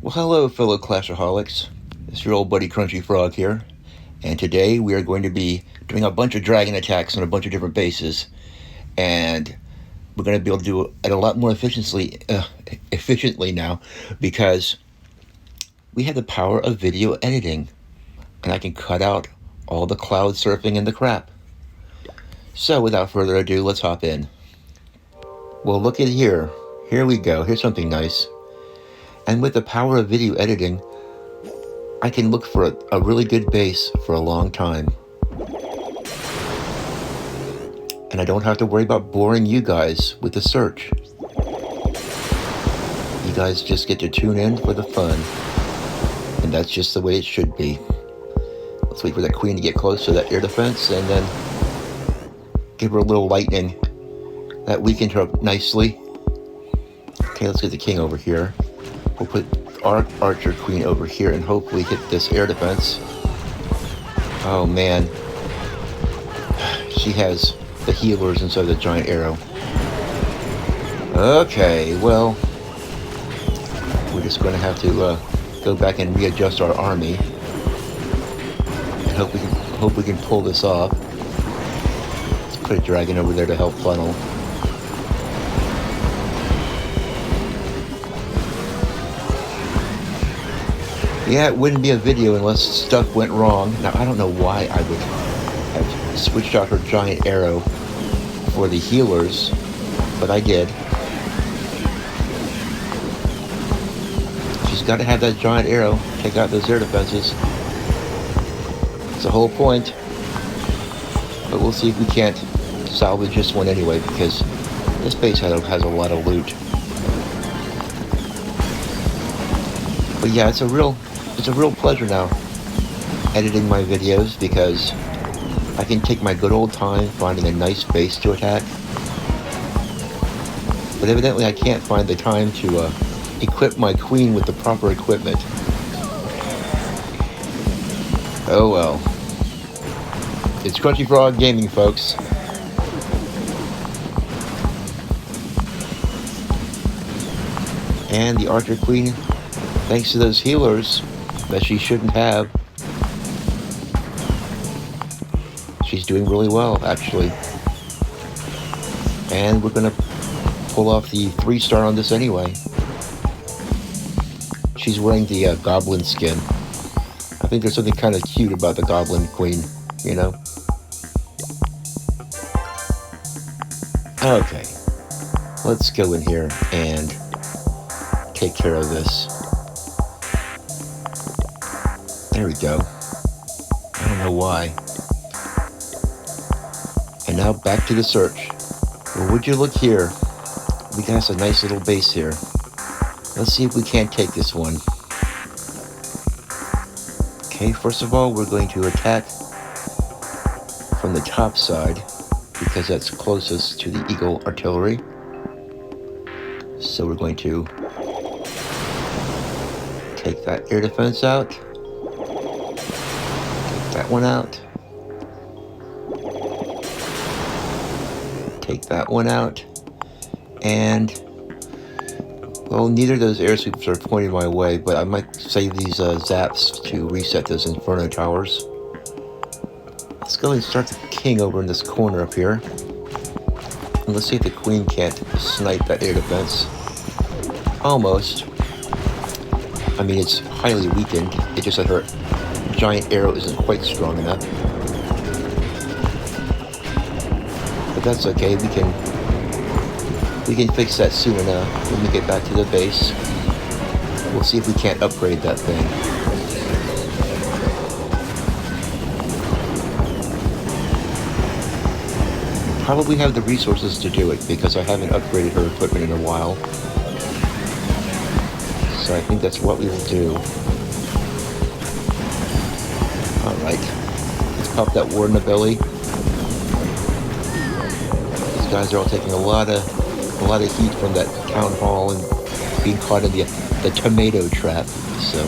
Well, hello, fellow Clashaholics. It's your old buddy Crunchy Frog here, and today we are going to be doing a bunch of dragon attacks on a bunch of different bases, and we're going to be able to do it a lot more efficiently now, because we have the power of video editing, and I can cut out all the cloud surfing and the crap. So, without further ado, let's hop in. Well, look at here. Here we go. Here's something nice. And with the power of video editing, I can look for a really good base for a long time. And I don't have to worry about boring you guys with the search. You guys just get to tune in for the fun. And that's just the way it should be. Let's wait for that queen to get close to that air defense and then give her a little lightning. That weakened her nicely. Okay, let's get the king over here. We'll put our archer queen over here and hopefully hit this air defense. Oh man. She has the healers instead of the giant arrow. Okay, well, we're just going to have to go back and readjust our army and hope we can pull this off. Let's put a dragon over there to help funnel. Yeah, it wouldn't be a video unless stuff went wrong. Now, I don't know why I would have switched out her giant arrow for the healers, but I did. She's got to have that giant arrow, take out those air defenses. It's the whole point. But we'll see if we can't salvage this one anyway, because this base has a lot of loot. But yeah, it's a real pleasure now editing my videos, because I can take my good old time finding a nice base to attack. But evidently I can't find the time to equip my queen with the proper equipment. Oh well. It's Crunchy Frog Gaming, folks. And the archer queen, thanks to those healers that she shouldn't have, she's doing really well, actually. And we're going to pull off the 3-star on this anyway. She's wearing the goblin skin. I think there's something kind of cute about the goblin queen, you know? Okay. Let's go in here and take care of this. There we go. I don't know why. And now back to the search. Well, would you look here? We got us a nice little base here. Let's see if we can't take this one. Okay, first of all, we're going to attack from the top side, because that's closest to the Eagle artillery. So we're going to take that air defense out. Take that one out. Take that one out. And, well, neither of those air sweeps are pointing my way, but I might save these zaps to reset those Inferno towers. Let's go and start the king over in this corner up here. And let's see if the queen can't snipe that air defense. Almost. I mean, it's highly weakened. It just that her giant arrow isn't quite strong enough. But that's okay. We can fix that soon enough when we get back to the base. We'll see if we can't upgrade that thing. Probably have the resources to do it, because I haven't upgraded her equipment in a while. So I think that's what we will do. Alright. Let's pop that ward in the belly. These guys are all taking a lot of heat from that town hall and being caught in the tomato trap. So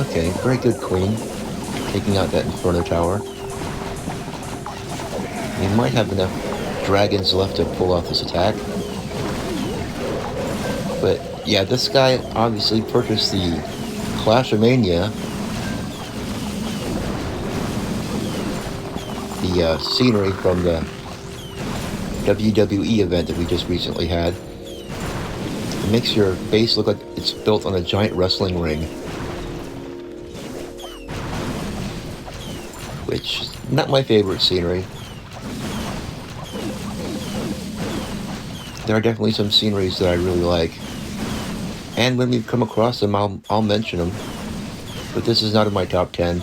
okay, very good queen. Taking out that Inferno tower. We might have enough dragons left to pull off this attack. But yeah, this guy obviously purchased the Clashmania, the scenery from the WWE event that we just recently had. It makes your base look like it's built on a giant wrestling ring, which is not my favorite scenery. There are definitely some sceneries that I really like, and when we come across them, I'll mention them, but this is not in my top 10.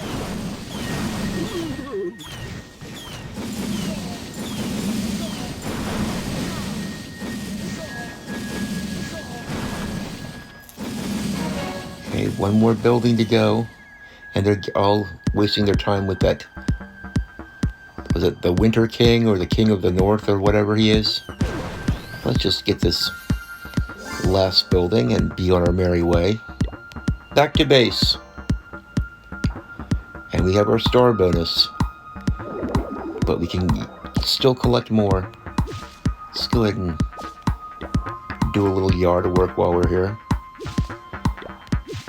Okay, one more building to go, and they're all wasting their time with that, was it the Winter King or the King of the North or whatever he is? Let's just get this last building and be on our merry way. Back to base. And we have our star bonus, but we can still collect more. Let's go ahead and do a little yard work while we're here.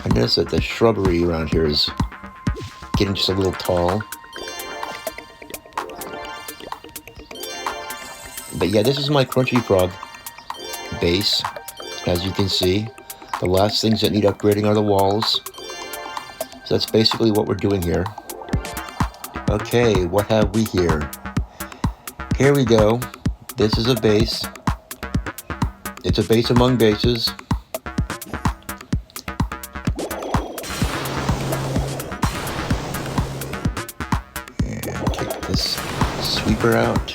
I noticed that the shrubbery around here is getting just a little tall. But yeah, this is my Crunchy Frog base. As you can see, the last things that need upgrading are the walls. So that's basically what we're doing here. Okay, what have we here? Here we go. This is a base. It's a base among bases. And take this sweeper out.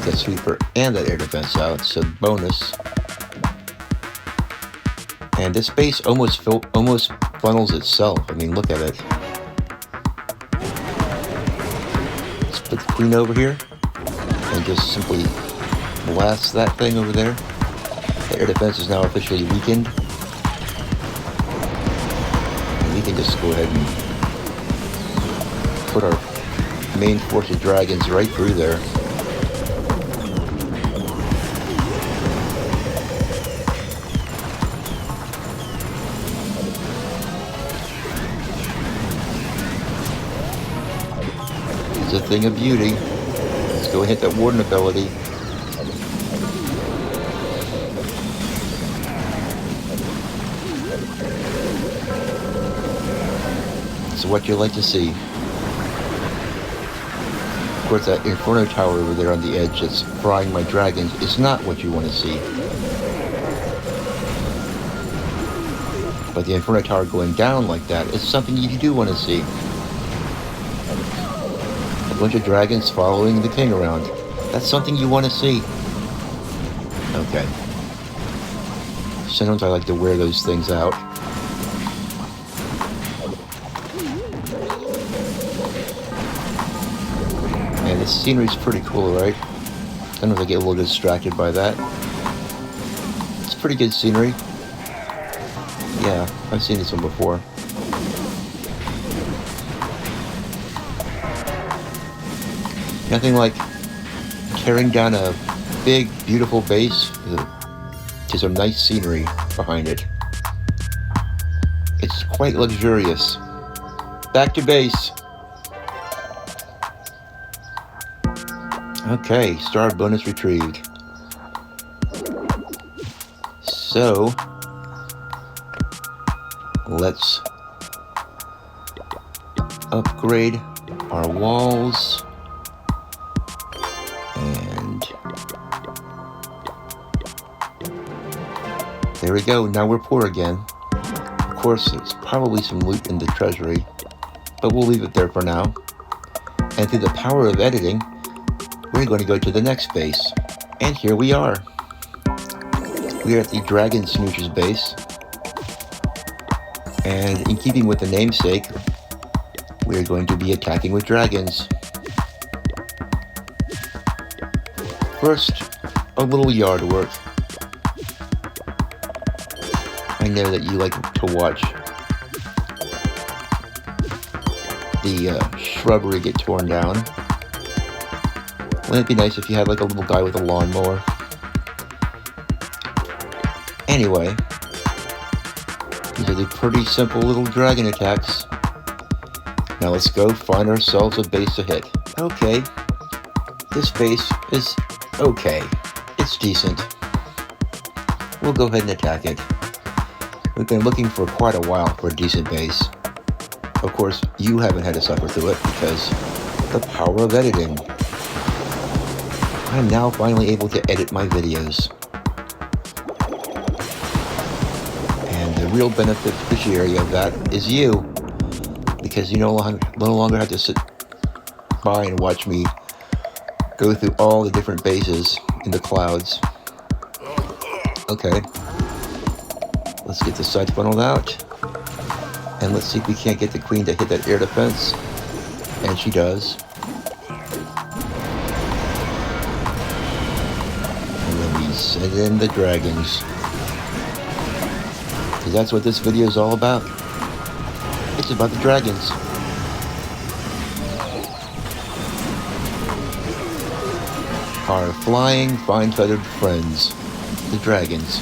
That sweeper and that air defense out, so bonus. And this base almost funnels itself. I mean, look at it. Let's put the queen over here and just simply blast that thing over there. The air defense is now officially weakened. And we can just go ahead and put our main force of dragons right through there. It's a thing of beauty. Let's go hit that warden ability. It's what you like to see. Of course, that Inferno Tower over there on the edge that's frying my dragons is not what you want to see. But the Inferno Tower going down like that is something you do want to see. A bunch of dragons following the king around. That's something you want to see. Okay. Sometimes I like to wear those things out. Man, this scenery's pretty cool, right? Sometimes I get a little distracted by that. It's pretty good scenery. Yeah, I've seen this one before. Nothing like tearing down a big, beautiful base to some nice scenery behind it. It's quite luxurious. Back to base. Okay, star bonus retrieved. So, let's upgrade our walls. And there we go. Now we're poor again. Of course, there's probably some loot in the treasury, but we'll leave it there for now. And through the power of editing, we're going to go to the next base. And here we are. We are at the Dragon Snoocher's base. And in keeping with the namesake, we are going to be attacking with dragons. First, a little yard work. I know that you like to watch the shrubbery get torn down. Wouldn't it be nice if you had like a little guy with a lawnmower? Anyway, these are the pretty simple little dragon attacks. Now let's go find ourselves a base to hit. Okay, this base is okay. It's decent. We'll go ahead and attack it. We've been looking for quite a while for a decent base. Of course, you haven't had to suffer through it because the power of editing. I'm now finally able to edit my videos. And the real beneficiary of that is you, because you no longer have to sit by and watch me go through all the different bases in the clouds. Okay. Let's get the side funneled out. And let's see if we can't get the queen to hit that air defense. And she does. And then we send in the dragons. Because that's what this video is all about. It's about the dragons. Our flying, fine-feathered friends, the dragons.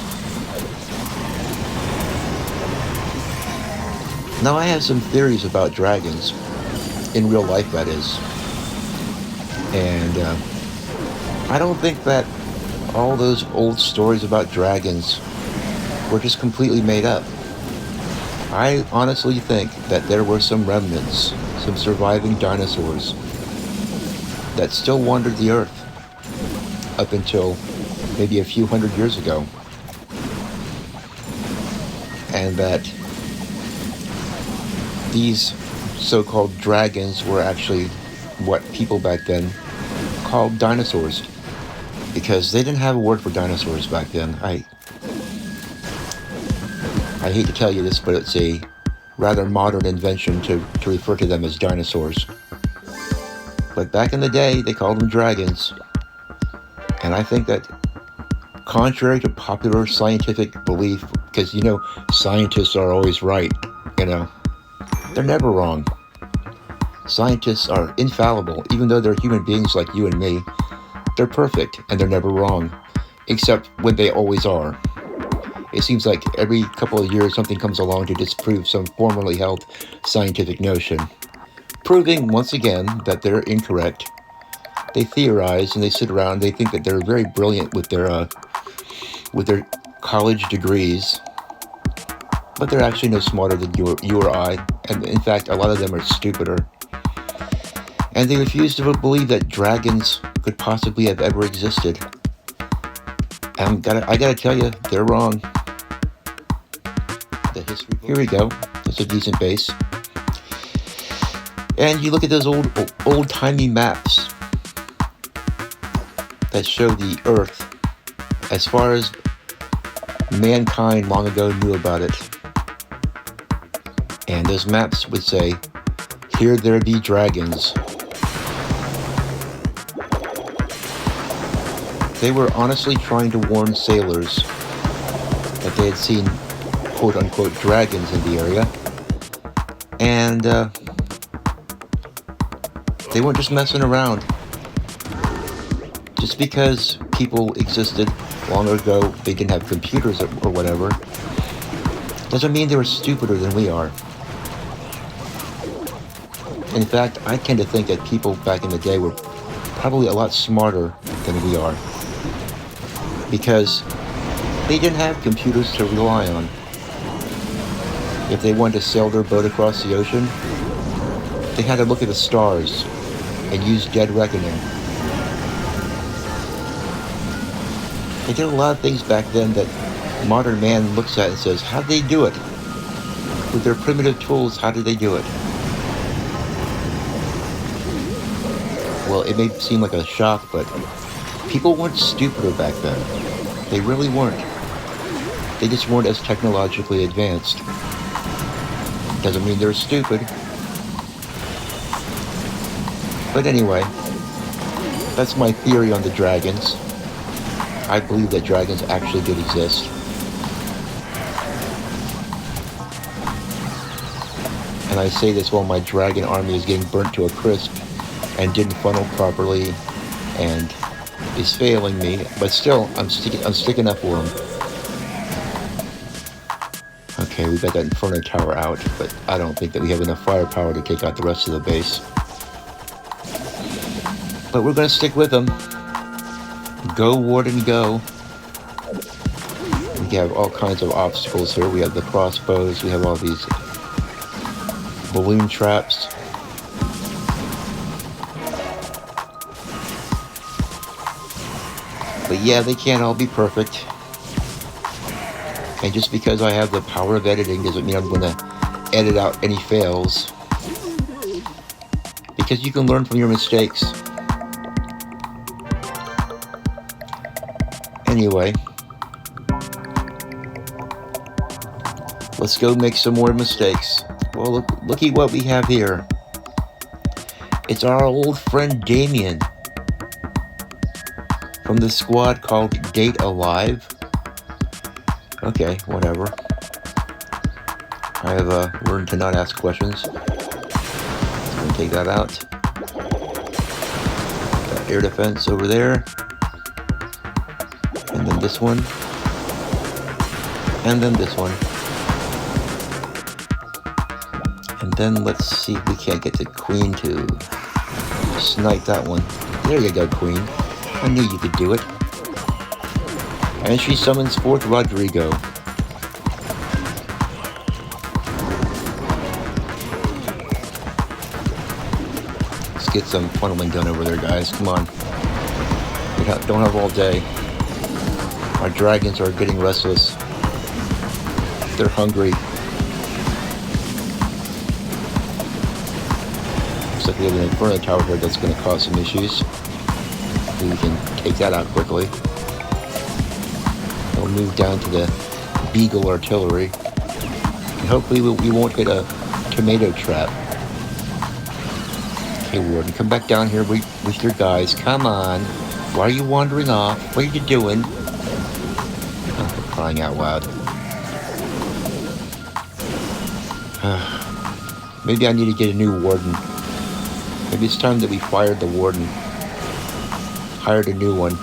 Now I have some theories about dragons, in real life that is. And I don't think that all those old stories about dragons were just completely made up. I honestly think that there were some remnants, some surviving dinosaurs that still wandered the earth up until maybe a few hundred years ago. And that these so-called dragons were actually what people back then called dinosaurs, because they didn't have a word for dinosaurs back then. I hate to tell you this, but it's a rather modern invention to refer to them as dinosaurs. But back in the day, they called them dragons. And I think that, contrary to popular scientific belief, because, you know, scientists are always right, you know, they're never wrong. Scientists are infallible, even though they're human beings like you and me. They're perfect, and they're never wrong, except when they always are. It seems like every couple of years something comes along to disprove some formerly held scientific notion, proving once again that they're incorrect. They theorize and they sit around. They think that they're very brilliant with their college degrees, but they're actually no smarter than you or I. And in fact, a lot of them are stupider. And they refuse to believe that dragons could possibly have ever existed. And I gotta tell you, they're wrong. The history. Here we go. That's a decent base. And you look at those old-timey maps that show the Earth as far as mankind long ago knew about it. And those maps would say, "Here there be dragons." They were honestly trying to warn sailors that they had seen quote-unquote dragons in the area. And they weren't just messing around. Just because people existed long ago, they didn't have computers or whatever, doesn't mean they were stupider than we are. In fact, I tend to think that people back in the day were probably a lot smarter than we are, because they didn't have computers to rely on. If they wanted to sail their boat across the ocean, they had to look at the stars and use dead reckoning. They did a lot of things back then that modern man looks at and says, how'd they do it? With their primitive tools, how did they do it? Well, it may seem like a shock, but people weren't stupider back then. They really weren't. They just weren't as technologically advanced. Doesn't mean they're stupid. But anyway, that's my theory on the dragons. I believe that dragons actually did exist. And I say this while my dragon army is getting burnt to a crisp and didn't funnel properly and is failing me, but still I'm sticking up for him. Okay, we got that Inferno Tower out, but I don't think that we have enough firepower to take out the rest of the base. But we're gonna stick with them. Go, Warden, go. We have all kinds of obstacles here. We have the crossbows, we have all these balloon traps. But yeah, they can't all be perfect. And just because I have the power of editing doesn't mean I'm going to edit out any fails. Because you can learn from your mistakes. Anyway, let's go make some more mistakes. Well, looky what we have here. It's our old friend Damien from the squad called Date Alive. Okay, whatever. I have learned to not ask questions. I'm gonna take that out. Got air defense over there. And then this one. And then this one. And then let's see if we can't get the queen to snipe that one. There you go, queen. I knew you could do it. And she summons forth Rodrigo. Let's get some funneling done over there, guys. Come on. We don't have all day. Our dragons are getting restless. They're hungry. Looks like we have an Inferno Tower here that's going to cause some issues. Maybe we can take that out quickly. We'll move down to the Beagle artillery. And hopefully we won't hit a tomato trap. Okay, Warden, come back down here with your guys. Come on. Why are you wandering off? What are you doing? Oh, for crying out loud. Maybe I need to get a new Warden. Maybe it's time that we fired the Warden. Hired a new one.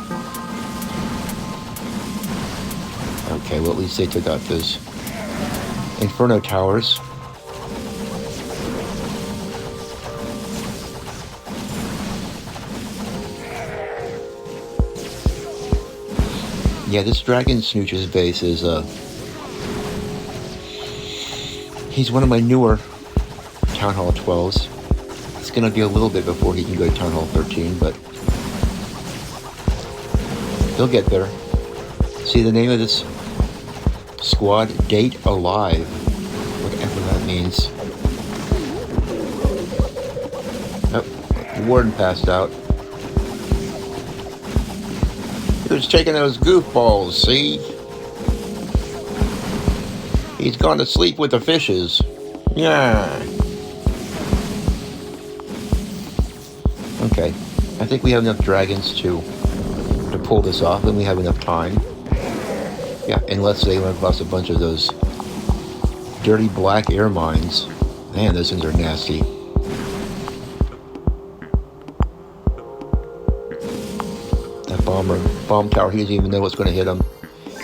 Okay, well at least they took out those Inferno Towers. Yeah, this Dragon Snooch's base is, he's one of my newer Town Hall 12s. It's gonna be a little bit before he can go to Town Hall 13, but he'll get there. See the name of this squad? Date Alive. Whatever that means. Oh, the Warden passed out. He was taking those goofballs, see? He's gone to sleep with the fishes. Yeah. Okay. I think we have enough dragons to pull this off, and we have enough time. Yeah, unless they run across a bunch of those dirty black air mines. Man, those things are nasty. That bomb tower, he doesn't even know what's going to hit him.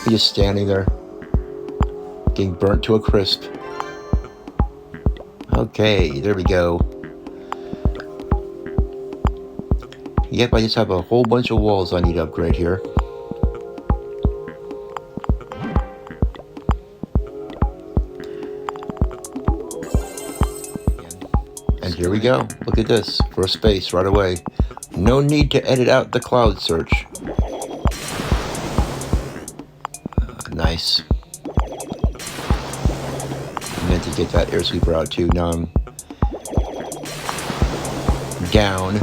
He's just standing there, getting burnt to a crisp. Okay, there we go. Yep, I just have a whole bunch of walls I need to upgrade here. And here we go. Look at this. First space right away. No need to edit out the cloud search. Nice. I meant to get that air sweeper out too. Now I'm down.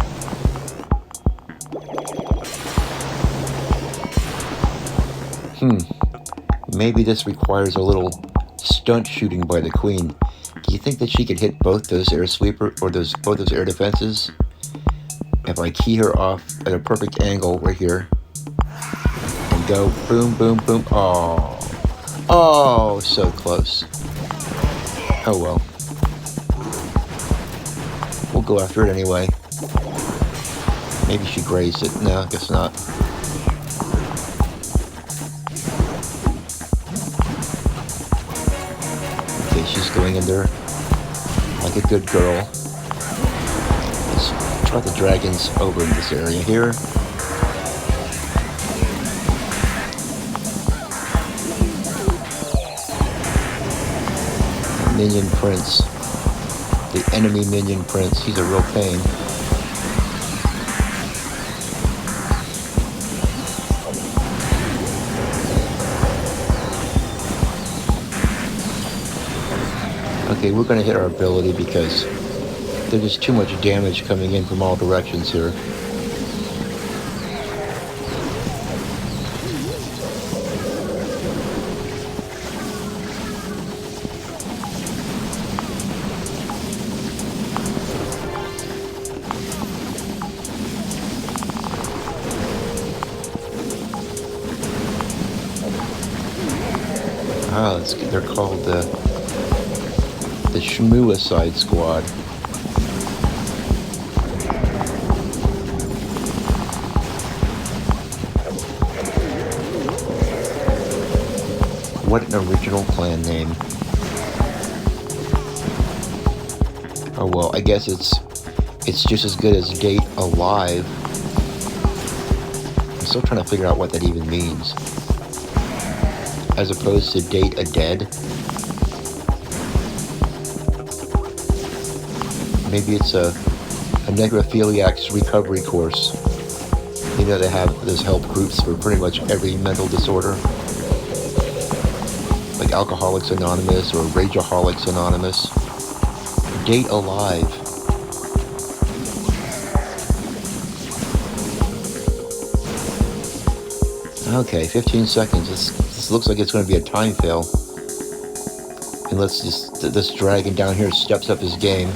Maybe this requires a little stunt shooting by the queen. Do you think that she could hit both those air sweeper or both those air defenses? If I key her off at a perfect angle right here and go boom, boom, boom. Oh, so close. Oh well. go after it anyway. Maybe she grazed it. No, I guess not. Okay, she's going in there like a good girl. Let's try the dragons over in this area here. Minion Prince. The enemy Minion Prince. He's a real pain. Okay, we're going to hit our ability because there's just too much damage coming in from all directions here. Ah, they're called the Shmuicide Squad. What an original clan name. Oh well, I guess it's just as good as Date Alive. I'm still trying to figure out what that even means. As opposed to Date a Dead. Maybe it's a necrophiliac's recovery course. You know, they have those help groups for pretty much every mental disorder. Like Alcoholics Anonymous or Rageaholics Anonymous. Date Alive. Okay, 15 seconds. This looks like it's going to be a time fail. Unless this dragon down here steps up his game.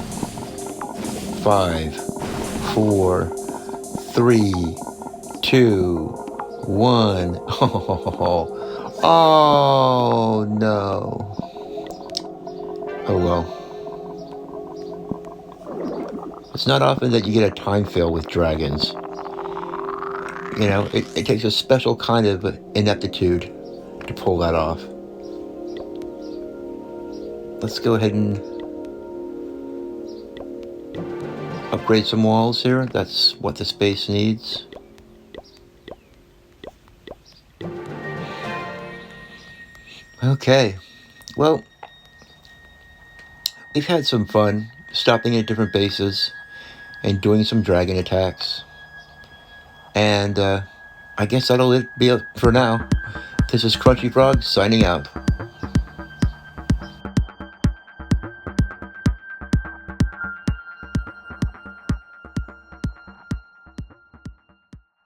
5, 4, 3, 2, 1. Oh no. Oh well. It's not often that you get a time fail with dragons. You know, it takes a special kind of ineptitude to pull that off. Let's go ahead and upgrade some walls here. That's what the space needs. Okay. Well, we've had some fun stopping at different bases and doing some dragon attacks. And I guess that'll be it for now. This is Crunchy Frog signing out.